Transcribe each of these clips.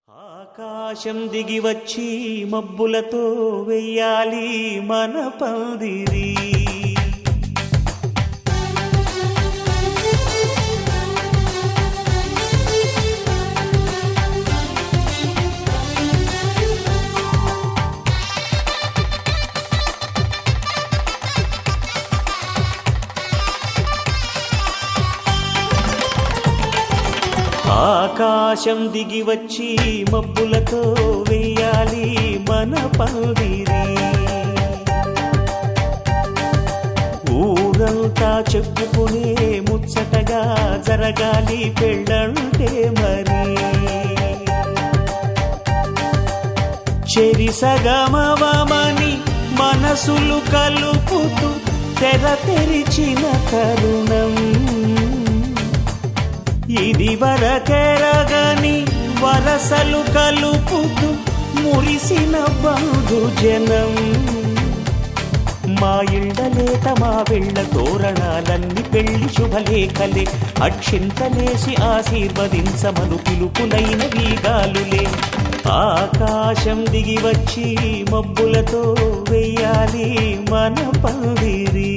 ఆకాశం దిగి వచ్చి మబ్బులతో వెయ్యాలి మన పందిరి. ఆకాశం దిగి వచ్చి మబ్బులతో వెయ్యాలి మన పందిరి. ఊరంతా చెప్పుకునే ముచ్చటగా జరగాలి పెళ్ళంటే మరి. చెరిసగమవమని మనసులు కలుపుతూ తెర తెరిచిన తరుణం ఇది వరకెరగని వరసలు కలుపుతూ మురిసిన బంధుజనం. మా ఇళ్ళలేత మా వెళ్ళ తోరణాలన్నీ పెళ్లి శుభలేఖలే. అక్షింతలేసి ఆశీర్వదించమను పిలుపులైన వీగాలులే. ఆకాశం దిగి వచ్చి మబ్బులతో వెయ్యాలి మన పందిరి.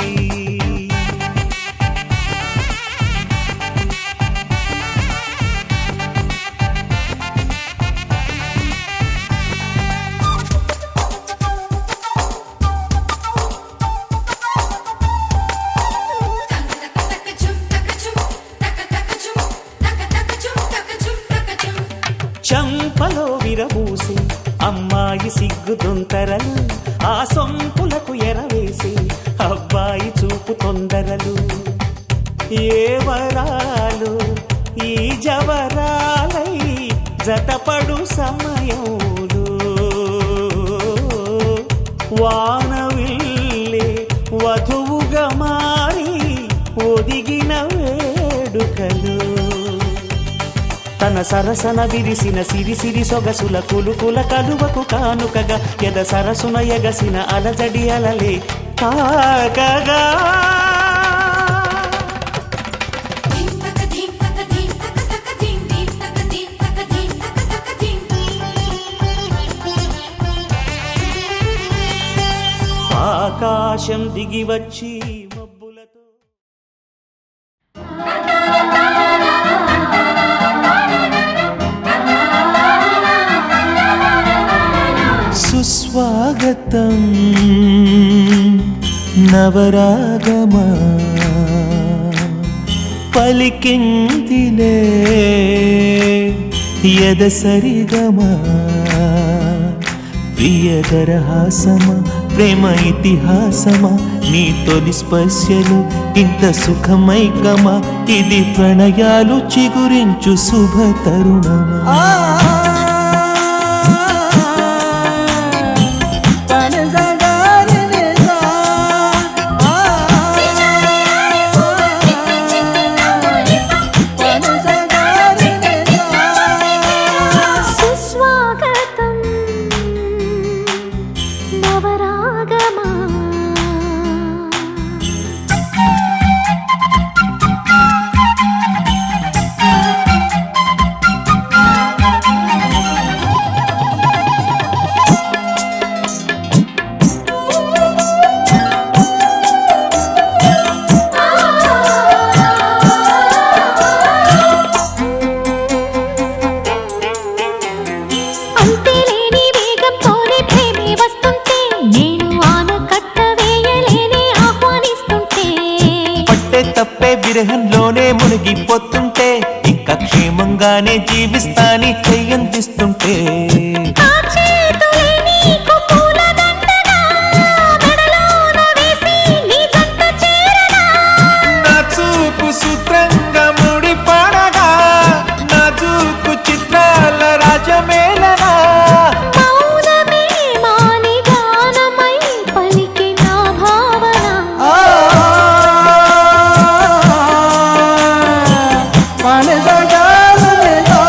చంపలో విరబూసి అమ్మాయి సిగ్గు దొంతరలు, ఆ సొంపులకు ఎరవేసి అబ్బాయి చూపు తొందరలు. ఏ వరాలు ఈ జవరాలై జతపడు సమయంలో వానవిల్లే వధువుగా మారి ఒదిగిన వేడుకలు. తన సరసన విరిసిన సిరిసిరి సొగసుల కులుకుల కలువకు కానుకగా ఎద సరసున ఎగసిన అలజడి అలలే కాకగా. ఆకాశం దిగి వచ్చి మబ్బులతో సుస్వాగతం నవరాగమా పలికిందిలే యదసరిగమా. ప్రియదరహాసమా ప్రేమ ఇతిహాసమా నీ తొలి స్పర్శలు ఇంత సుఖమైకమా. ఇది ప్రణయాలు చిగురించు శుభ తరుణమా. తప్పే విరహంలోనే మునిగిపోతుంటే ఇంకా క్షేమంగానే జీవిస్తాని చెయ్యందిస్తుంటే. నా చూపు సూత్రంగా ముడి పడగా నా చూపు చిత్రాల రాజమేళనా. Pane da da da da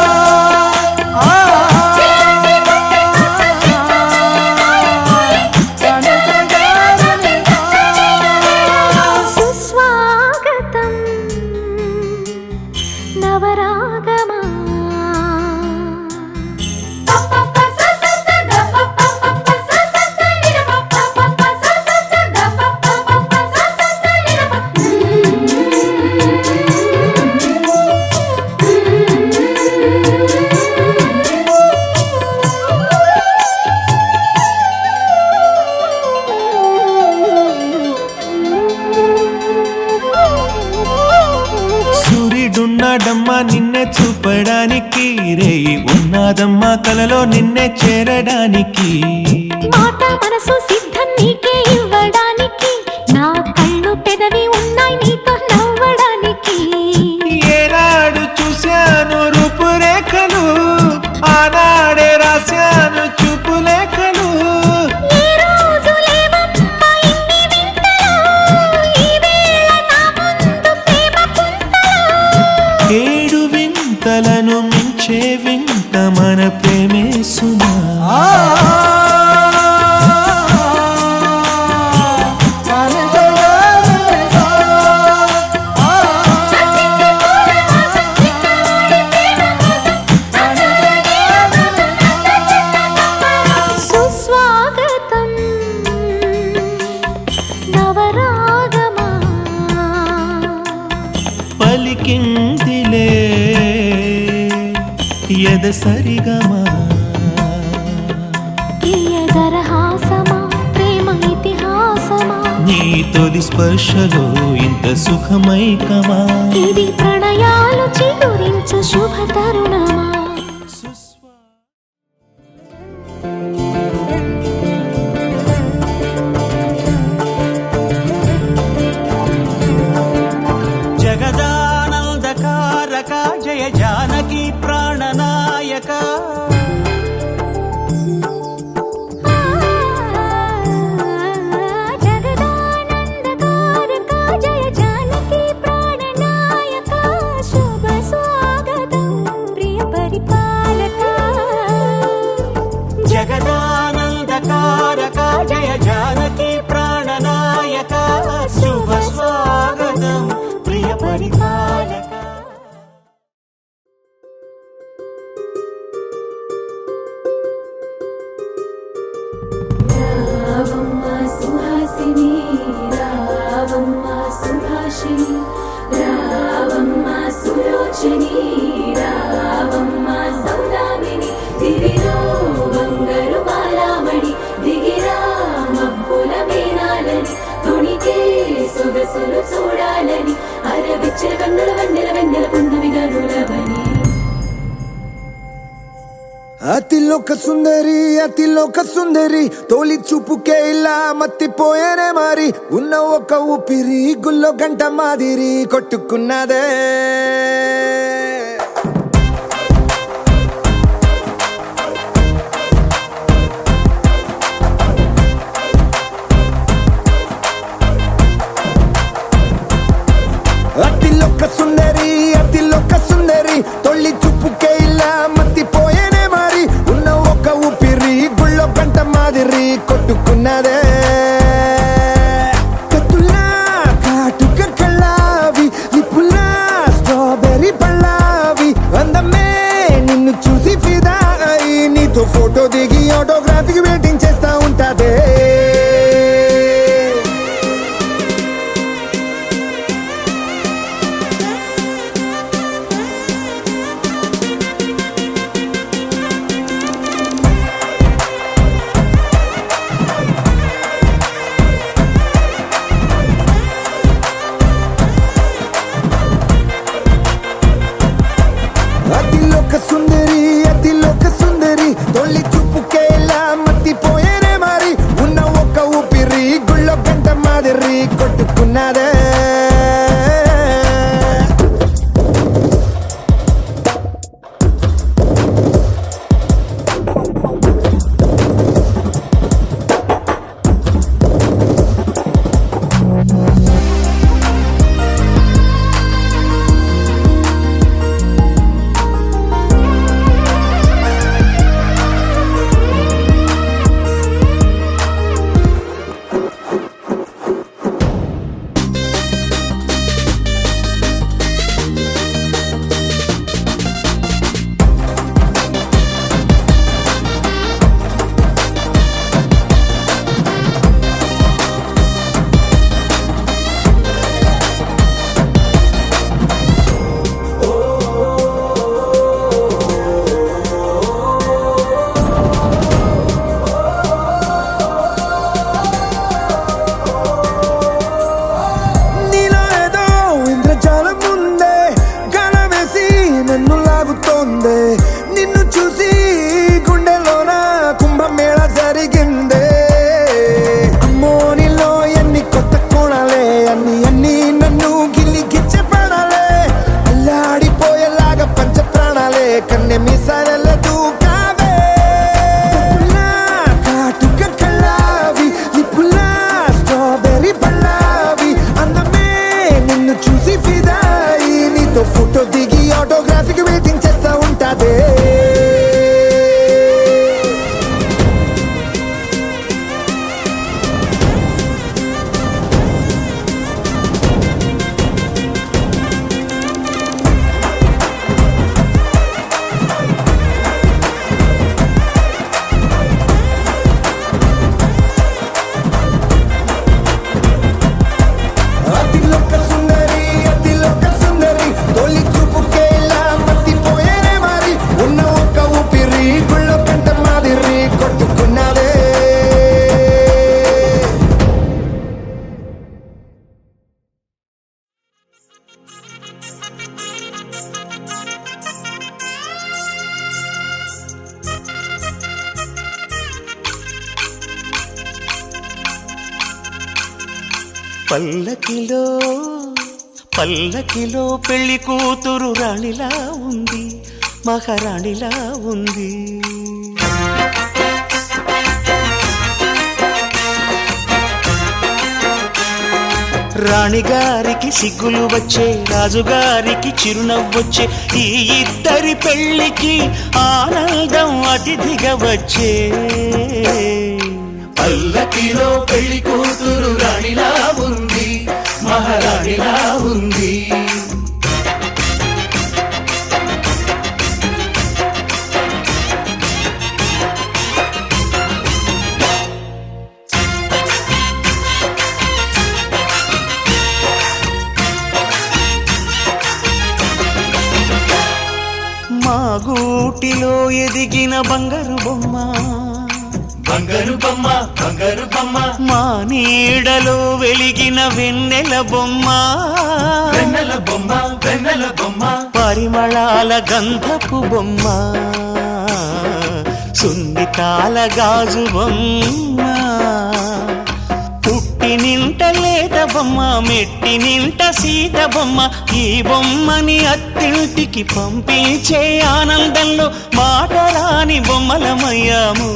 కలవడానికి రేయి ఉన్నాదమ్మా కలలో నిన్నే చేరడానికి మాట మనసు సిద్ధం నీకే ఇవ్వడానికి నా కళ్ళు పెదవి ఉన్నాయి నీతో నవ్వడానికి ఏనాడు చూశాను రూపురేఖలు ఆనాడే రాశాను చూపులేఖలు ఈ రోజు లేవమ్మా ఇన్ని వింతలు ఈ వేళ నా ముందు ప్రేమ పుంతలు ఏడు వింతలను మించే వింత మన ప్రేమే సుమా సుస్వాగతం నవరాగమా పలికిందిలే ఎద సరిగమా ప్రియదరహాసమా ప్రేమ ఇతిహాసమా నీ తొలి స్పర్శలో ఇంత సుఖమైకమా ఇది ప్రణయాలు చిగురించు శుభ తరుణమా జగదానందకారక జయ జానకి ప్రాణనాయక జగదానందకారక జయ జానకి ప్రాణనాయక శుభ స్వాగతం ప్రియ పరిపాలక జగదానందకారక జయ జానకి ప్రాణనాయక శుభ స్వాగతం ప్రియ పరిపాలక రావమ్మ సుహాసిని రావమ్మ సుభాషిణి రావమ్మ సులోచని రావమ్మ సౌదామిని దివిలో బంగారు బాలామణి దిగిరా మబ్బుల మేనాలని తొణికే సొగసులు చూడాలని అరవిచ్చల కన్నుల వెన్నెల వెన్నెల పున్నమి గనులవని అతిలోక సుందరి తోలి చూపుకే ఇలా మత్తిపోయేనే మారి ఉన్న ఒక ఊపిరి గుల్లో గంట మాదిరి కొట్టుకున్నదే అతిలోక సుందరి తొలి చూపుకే ఇలా మత్తిపోయేనే మారి ఉన్న ఒక ఊపిరి గుళ్ళో గంట మాదిరి కొట్టుకున్నదే కత్తులా కాటుక కళ్ళావి లిప్పులా స్ట్రాబెర్రీ పళ్ళావి అందమే నిన్ను చూసి ఫిదా అయి నీతో ఫోటో దిగి ఆటోగ్రాఫీకి వెయిటింగ్ చేస్తా ఉంటాదే అతిలోక సుందరి తొలి చూపుకే ఇలా మత్తి పల్లకిలో పల్లకిలో పెళ్లి కూతురు రాణిలా ఉంది, మహారాణిలా ఉంది. రాణిగారికి సిగ్గులు వచ్చే, రాజుగారికి చిరునవ్వొచ్చే, ఈ ఇద్దరి పెళ్లికి ఆనందం అతిథిగా వచ్చే. పల్లకిలో పెళ్లి కూతురు రాణిలా ఉంది, మహారాణిలా ఉంది. మా గూటిలో ఎదిగిన బంగారు బొమ్మ, బంగారు బొమ్మ, బంగారు బొమ్మ. మా నీడలో వెలిగిన వెన్నెల బొమ్మ, వెన్నెల బొమ్మ, వెన్నెల బొమ్మ. పరిమళాల గంధపు బొమ్మ, సున్నితాల గాజు బొమ్మ. పుట్టి నింట లేత బొమ్మ, మెట్టి నింట సీత బొమ్మ. ఈ బొమ్మని అత్తింటికి పంపించే ఆనందంలో మాటరాని బొమ్మలమయ్యాము.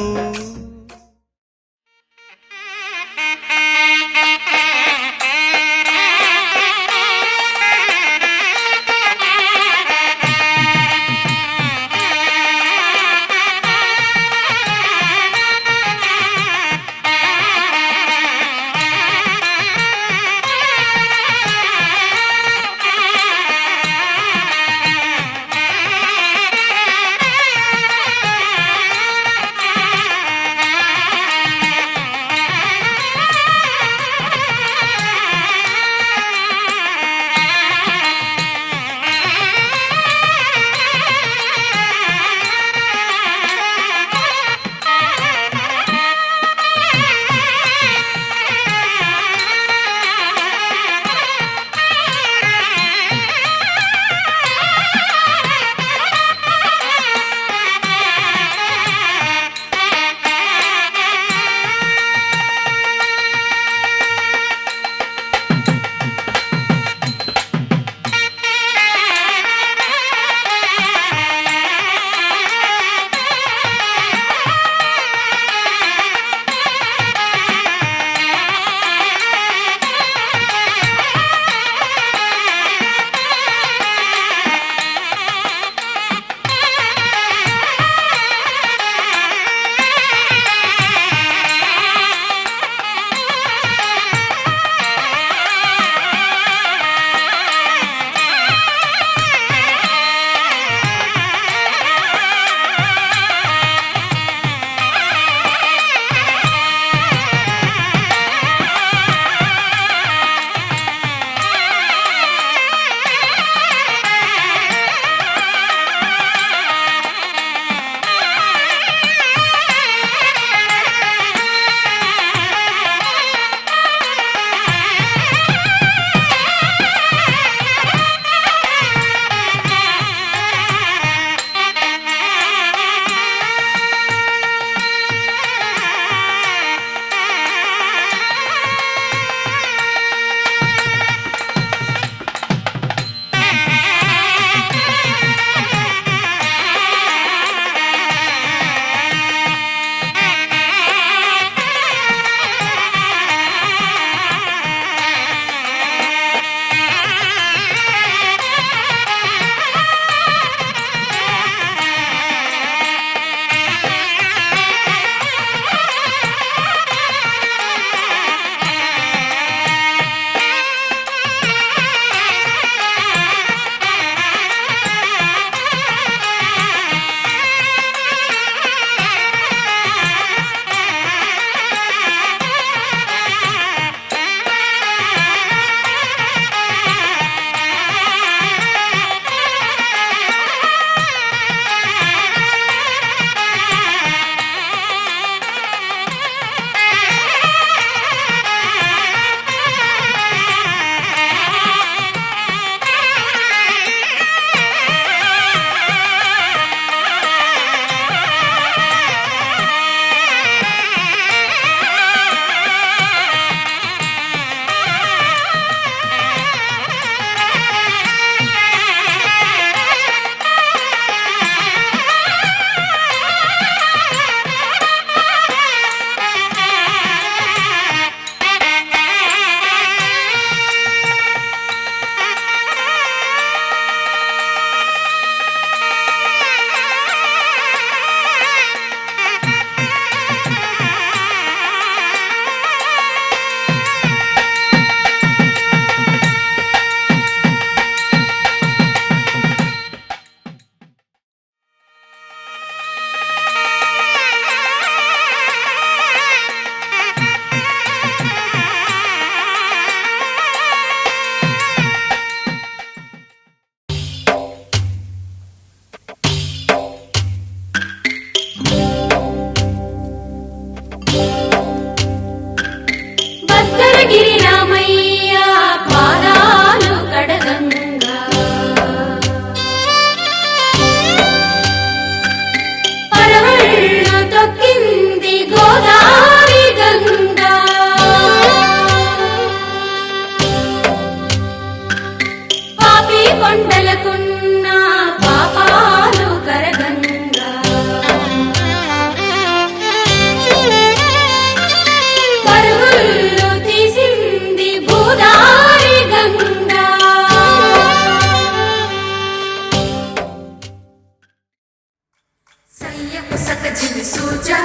సయ్యకు సక జిమి సూజా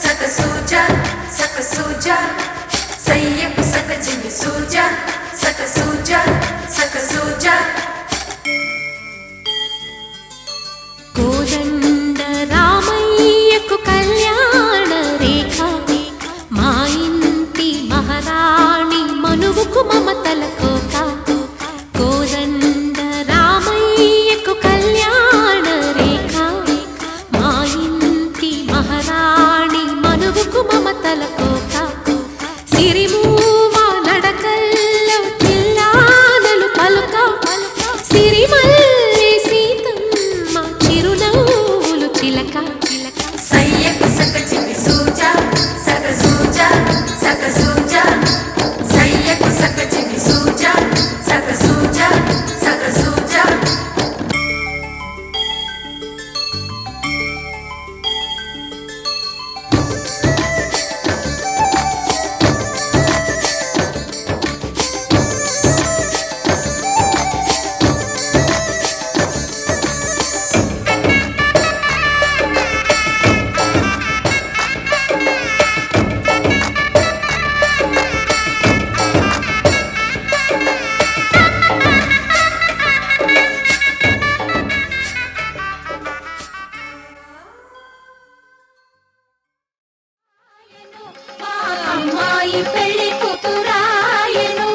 సక సూజా సక సూజా సయ్యకు సక జిమి సూజా సక సూజా సక సూజా కోదండ రామయ్యకు కళ్యాణ రేఖ మా ఇంటి మహారాణి మనువుకు మమతల కోక కోదండ రామయ్యకు కళ్యాణ రేఖ మా ఇంటి మహారాణి మనువుకు మమతల కోక సిరిమూవ నడకల్లో చిల్లానలు పలుక సిరిమల్లె సీతమ్మ చిరునవ్వులు చిలక సయ్యకు సక జిమి సూజా సక సూజా సక సూజా సయ్యకు సక జిమి సూజా సక సూజా సక సూజా అమ్మాయి పెళ్లి కూతురాయను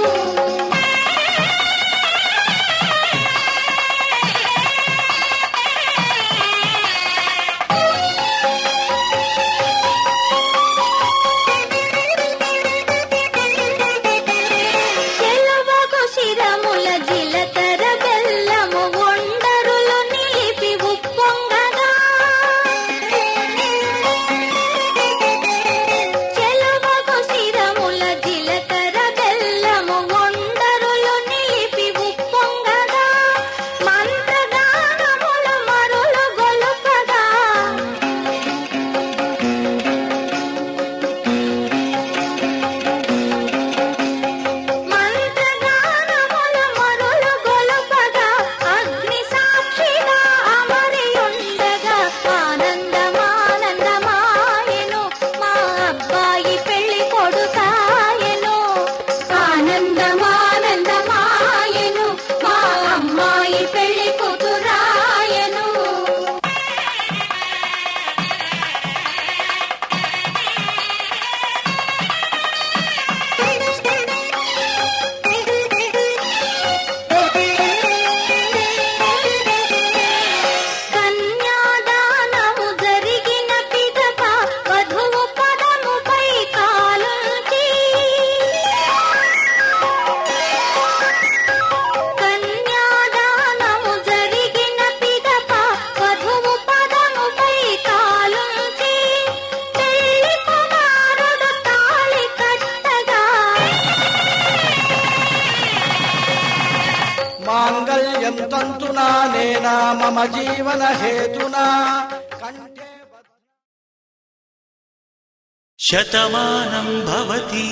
చెలవగు శిరముల జిలకర బెల్లము ఒండరులు నిలిపి ఉప్పొంగగా చెలవగు శిరముల జిలకర బెల్లము ఒండరులు నిలిపి ఉప్పొంగగా మంత్రగానముల మరులు గొలుపగా మంత్రగానముల మరులు గొలుపగా అగ్ని సాక్షిగా అమరి ఉండగా ఆనందమానందమాయెను మా అబ్బాయి పెళ్లి కొడుకాయెను ఆనందమానందమాయెను మా అమ్మాయి పెళ్లి కూతురాయెను కన్యాదానము జరిగిన పిదప వధువు పదముపై కాలుంచి కన్యాదానము జరిగిన పిదప వధువు పదముపై కాలుంచి పెళ్లి కుమారుడు తాళి కట్టగా మాంగళ్యం తంతునా నేనా మమ జీవన హేతునా కంఠే శతమానం భవతి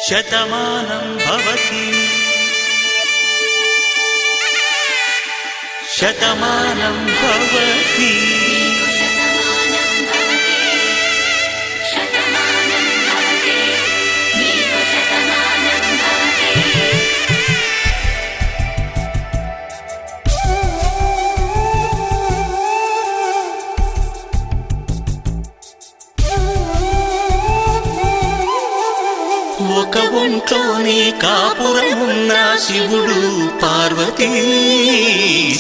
శతమానం భవతి శతమానం భవతి శతమానం భవతి శతమానం భవతి నీకు శతమానం భవతి ఒక ఒంట్లోనే కాపురమున్న శివుడు పార్వతీ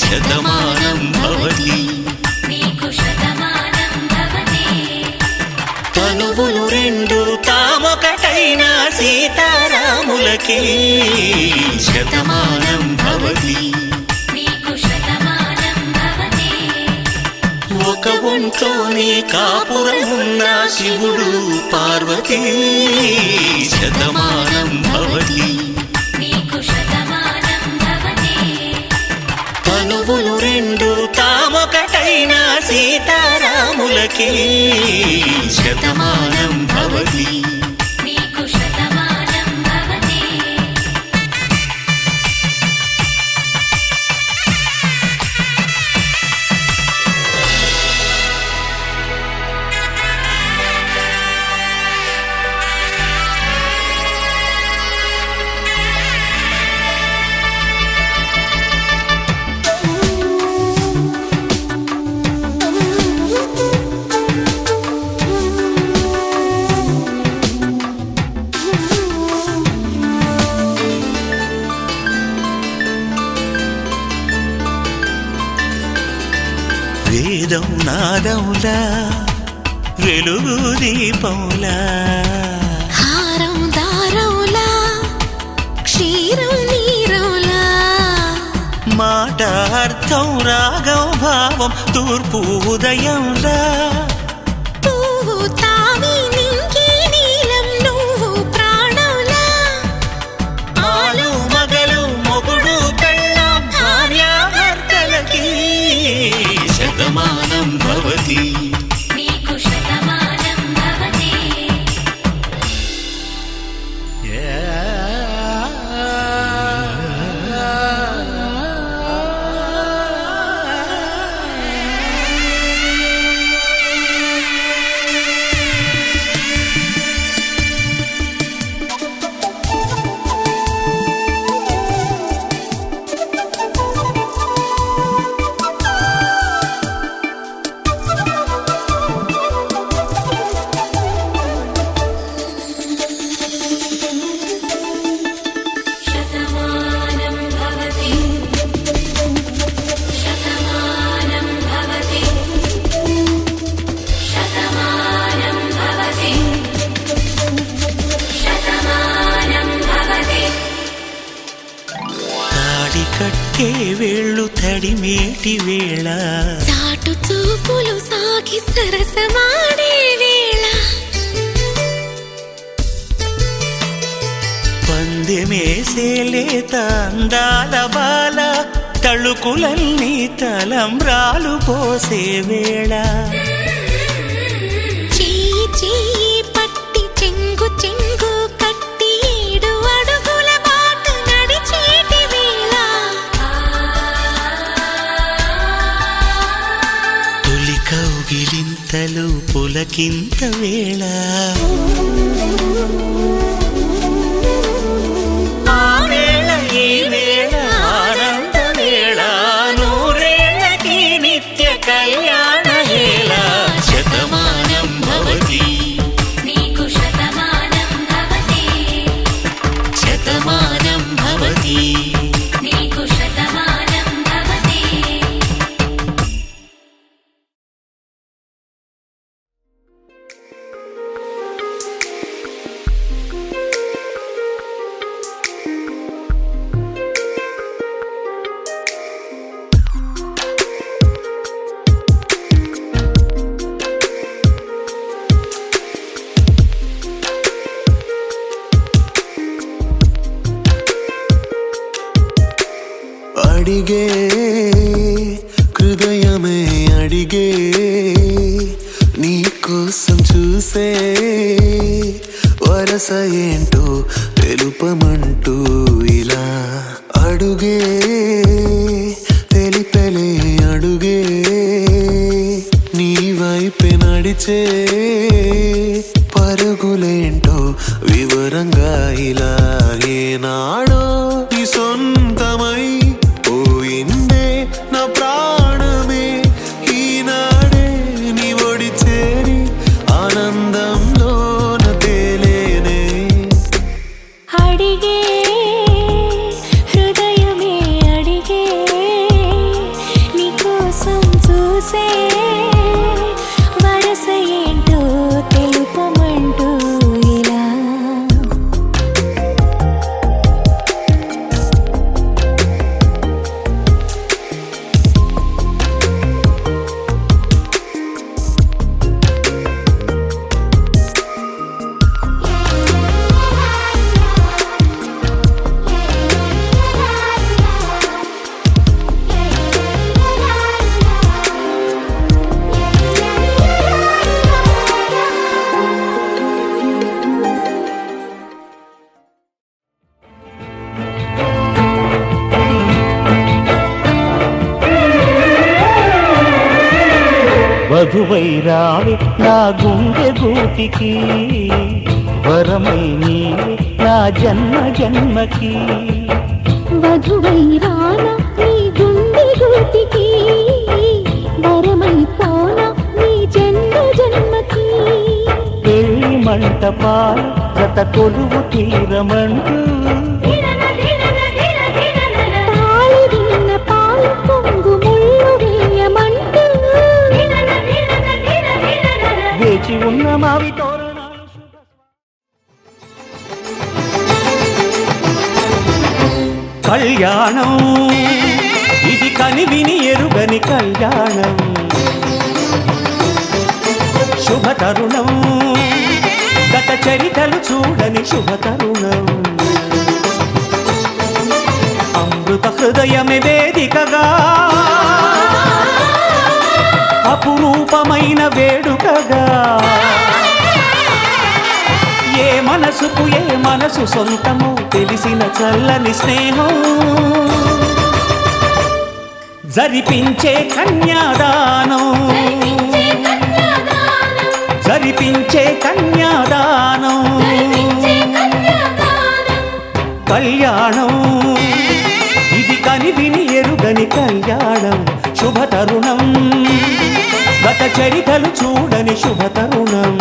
శతమానం భవతి నీకు శతమానం భవతి తనువులు రెండు తామొకటైన సీతారాములకి శతమానం భవతి నీకు శతమానం భవతి ఒక ఒంట్లోనే కాపురమున్న శివుడు పార్వతీ శతమానం భవతి నీకు శతమానం భవతి తనువులు రెండు తామొకటైన సీతారాములకి శతమానం భవతి నీకు శతమానం భవతి వేదం నాదములా వెలుగు దీపములా హారం దారవులా క్షీరం నీరవులా మాట అర్థం రాగం భావం తూర్పు ఉదయంలా పువ్వు తావి నింగి నీలం నువ్వు ప్రాణంలా ఆలు మగలు మొగుడు పెళ్ళాం భార్యాభర్తలకి శతమానం భవతి నీకు శతమానం భవతి శతమానం భవతి శతమానం భవతి శతమానం భవతి శతమానం భవతి తాడి కట్టే వేళ్ళు తడిమేటి వేళ చాటు చూపులు సాగి సరసమాడే వేళ పందెమేసేలేత అందాల బాల తళుకులన్నీ తలంబ్రాలు పోసే వేళ చెయ్యి చెయ్యి పట్టి చెంగు చెంగు కట్టి 7 అడుగుల బాట నడిచేటి వేళ తొలి కౌగిలింతలు పులకింత వేళ ఆ వేళ ఈ వేళ ఆనంద వేళ నూరేళ్ళకి నిత్య కళ్యాణ వేళ శతమానం భవతి నీకు శతమానం భవతి శతమానం భవతి నీకు శతమానం భవతి అడిగే హృదయమే అడిగే నీ కోసం చూసే వరస ఏంటో తెలుపమంటూ ఇలా అడుగే తెలిపెలే అడుగే నీ వైపే నడిచే పరుగులేంటో వివరంగా ఇలా ఏనాడో నీ సొంతమై పోయిందే నా ప్రాణమే ఈనాడే నీ ఒడి చేరి ఆనందంలోన తేలేనే అడిగే హృదయమే అడిగే నీ కోసం చూసే వరస ఏంటో తెలుపమంటూ ఇలా వధువై రావే నా గుండె గూటికి వరమై నీవే నా జన్మ జన్మకి వధువై రానా నీ గుండె గూటికి వరమై పోనా నీ జన్మ జన్మకి పెళ్లి మంటపాల జత కొలువు తీరమంటూ పాలు విన్న పాలు పొంగు ముళ్ళు వేయమంటూ మామిడి తోరణాలు శుభ కళ్యాణం ఇది కనివిని ఎరుగని కళ్యాణం శుభ తరుణం గత చరితలు చూడని శుభ తరుణం అమృత హృదయమే వేదికగా అపురూపమైన వేడుకగా ఏ మనసుకు ఏ మనసు సొంతము తెలిసిన చల్లని స్నేహం జరిపించే కన్యాదానం జరిపించే కన్యాదానం కళ్యాణం ఇది కనివిని ఎరుగని కళ్యాణం శుభ తరుణం గత చరితలు చూడని శుభ తరుణం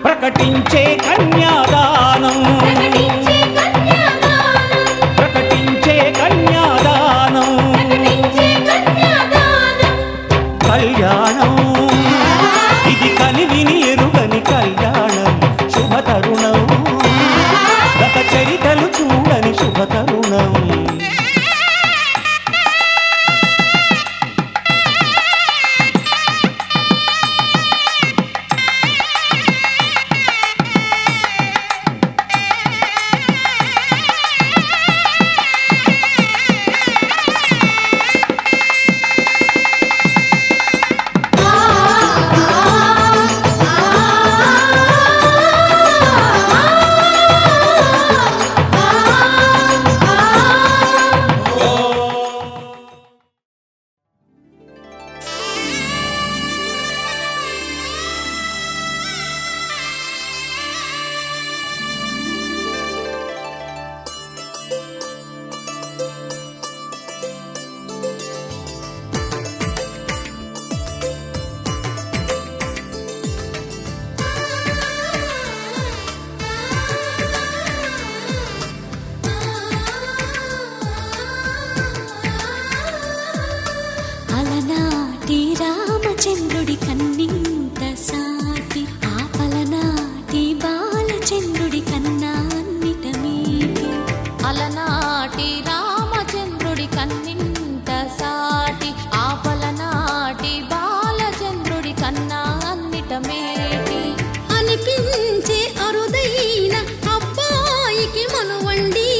ప్రకటించే కన్యాదానం ప్రకటించే కన్యాదానం కళ్యాణం ఇది కనివిని ఎరుగని కళ్యాణం శుభ తరుణం గత చరితలు చూడని శుభ తరుణం అలనాటి రామచంద్రుడి కన్నింత సాటి ఆపలనాటి బాలచంద్రుడి కన్నా అన్నిట మీటి అలనాటి రామచంద్రుడి కన్నింత సాటి ఆపలనాటి బాలచంద్రుడి కన్నా అన్నిట మేటి అనిపించే అరుదైన అబ్బాయికి మనువండి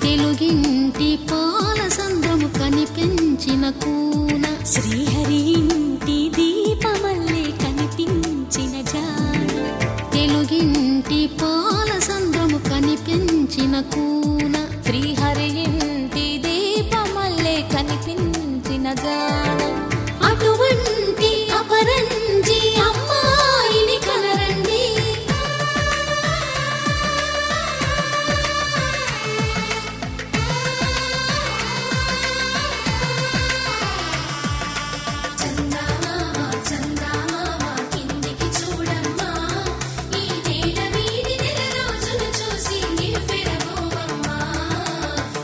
తెలుగింటి పాల సంద్రము కనిపించిన కూన శ్రీహరి ఇంటి దీపమల్లే కనిపించిన జాన తెలుగింటి పాల సంద్రము కనిపించిన కూన శ్రీహరి ఇంటి దీపమల్లే కనిపించిన జాన అటువంటి అపరంజి అమ్మాయిని కనరండి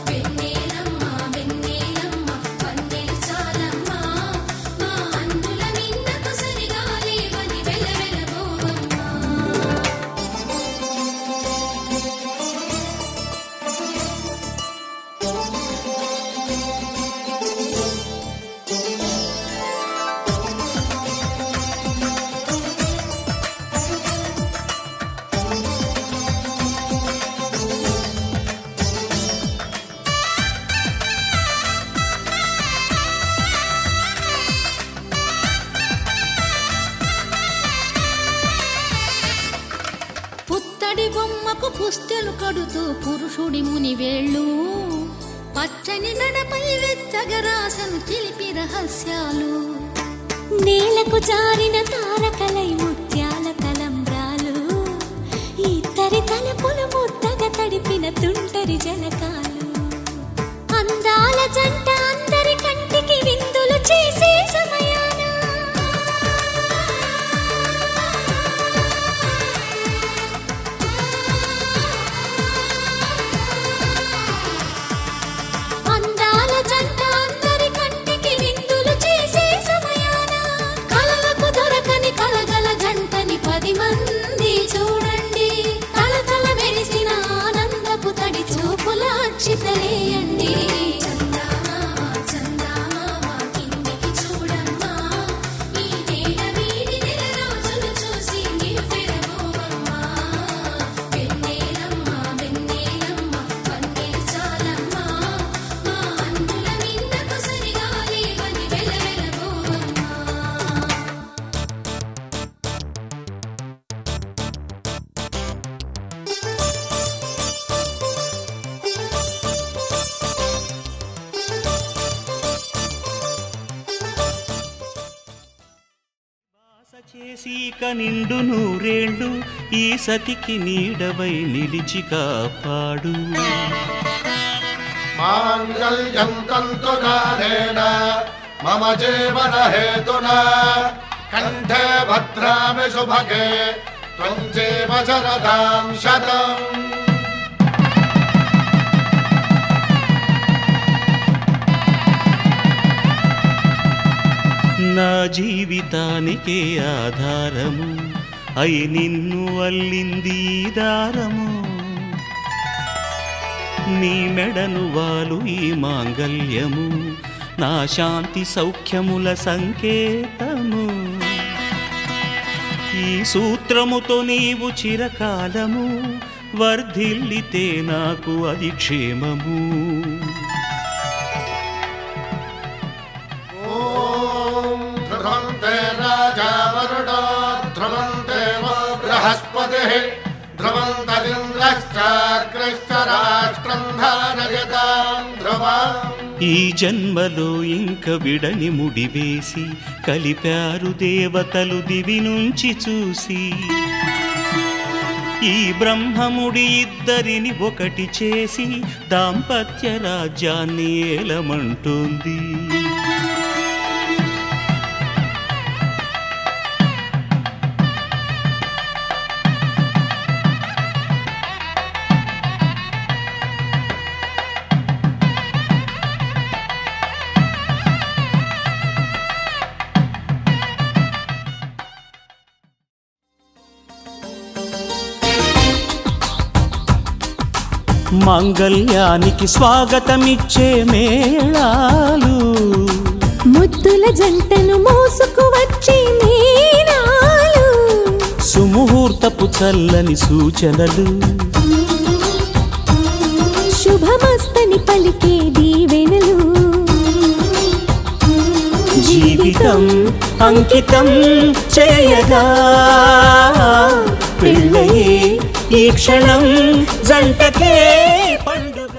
వెన్నెల పుత్తడి బొమ్మకు పుస్తెలు కడుతూ పురుషుడి ముని వేళ్ళు పచ్చని నడపై వెచ్చగరాసను చిలిపి రహస్యాలు నేలకు జారిన తారకలై ముత్యాల తలంబ్రాలు ఇద్దరి తలపులు ముద్దగా తడిపిన తుంటరి జలకాలు అందాల జంట అందరి కంటికి విందులు చేసే సమయాన అందాల జంట అందరి కంటికి విందులు చేసే సమయాన కలలకు దొరకని కలగల జంటని 10 మంది చూడండి తలతల మెరిసిన ఆనందపు తడి చూపుల అక్షితలేయండి చేసీక నిండు నూరేళ్ళు ఈ సతికి నీడవై నిలిచి కాపాడు మాంగళ్యం తంతునానేన మమ జీవన హేతునా కంఠే భద్రామి శుభగే త్వం జీవ శరదాం శతం. నా జీవితానికే ఆధారము అయి నిన్ను అల్లింది దారము నీ మెడను వాలు ఈ మాంగల్యము నా శాంతి సౌఖ్యముల సంకేతము ఈ సూత్రముతో నీవు చిరకాలము వర్ధిల్లితే నాకు అది క్షేమము ధ్రువంతే రాజా వరుడో ధ్రువంతే బృహస్పతిః ధ్రువంతరింద్రశ్చాగ్రశ్చ రాష్ట్రం ధారయతాం ధ్రువం. ఈ జన్మలో ఇంక విడని ముడివేసి కలిపారు దేవతలు దివి నుంచి చూసి ఈ బ్రహ్మముడి ఇద్దరిని ఒకటి చేసి దాంపత్య రాజ్యాన్ని ఏలమంటోంది మాంగళ్యానికి స్వాగతమిచ్చే మేళాలు ముద్దుల జంటను మోసుకు వచ్చే మీనాలు సుముహూర్తపు చల్లని సూచనలు శుభమస్తని పలికే దీవెనలు జీవితం అంకితం చేయగా పెళ్ళయే ఈ క్షణం జంటకే పండుగ.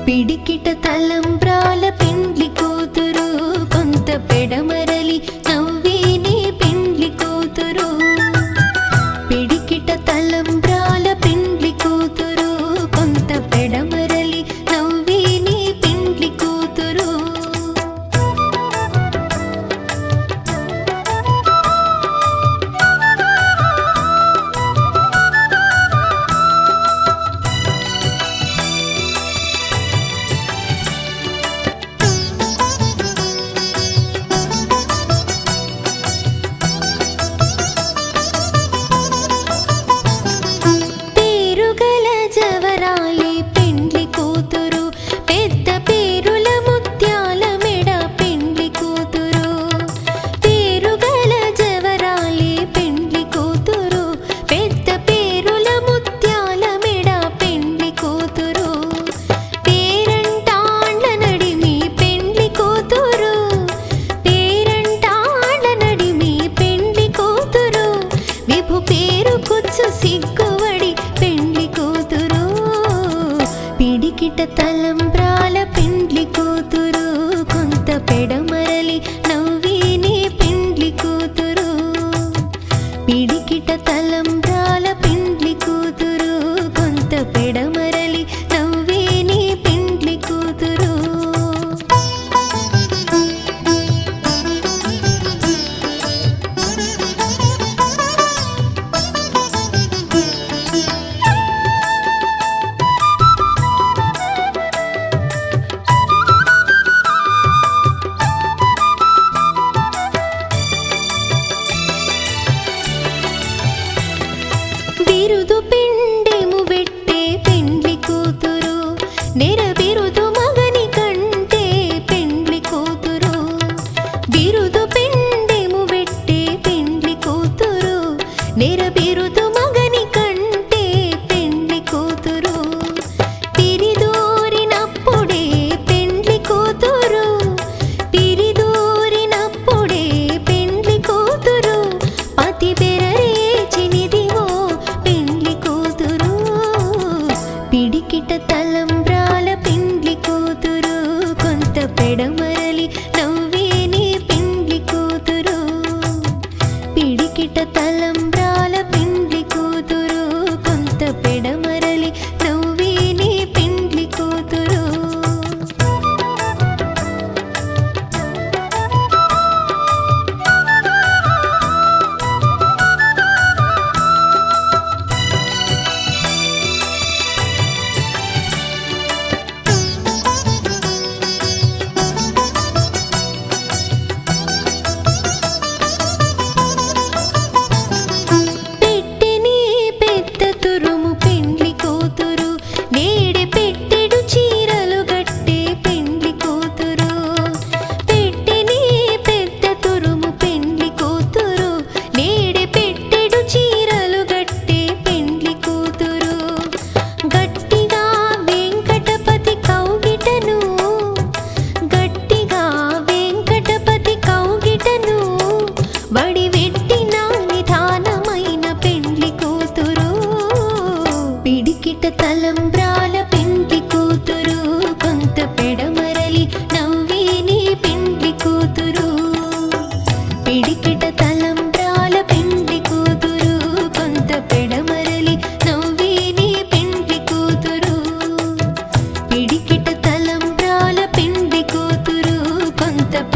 పిడికిట తలంబ్రాల పెండ్లి కూతురు కొంత పెడమరలి నవ్వేనే పెండ్లి కూతురు పిడికిట తలంబ్రాల పెండ్లి కూతురు కొంత పెడమరలి నవ్వేనే పెండ్లి కూతురు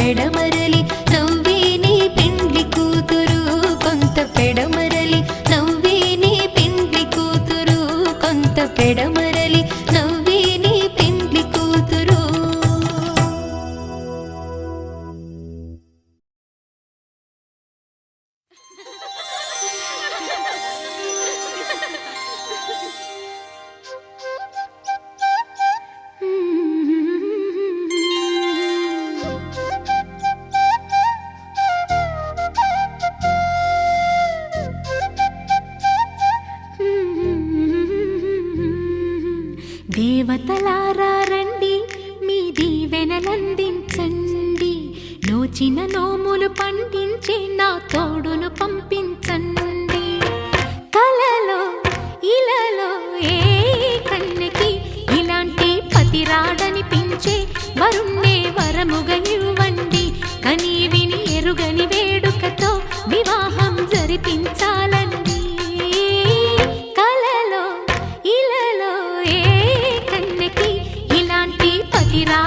పెడమరలి నవ్వే నీ పెండ్లి కూతురు కొంత పెడమరలి నవ్వే నీ పెండ్లి కూతురు కొంత పెడమరలి నవ్వే నీ పెండ్లి కూతురు. దేవతలారా రండి మీ దీవెనలందించండి నోచిన నోములు పండించే నా తోడును పంపించండి కలలో ఇలలో ఏ కన్నెకి ఇలాంటి పతిరాడనిపించే వరుణ్ణే వరముగా ఇవ్వండి కని విని ఎరుగని వేడుకతో వివాహం జరిపించాలండి కలలో ఇలలో ఏ కన్నెకి ఇలాంటి పతిరా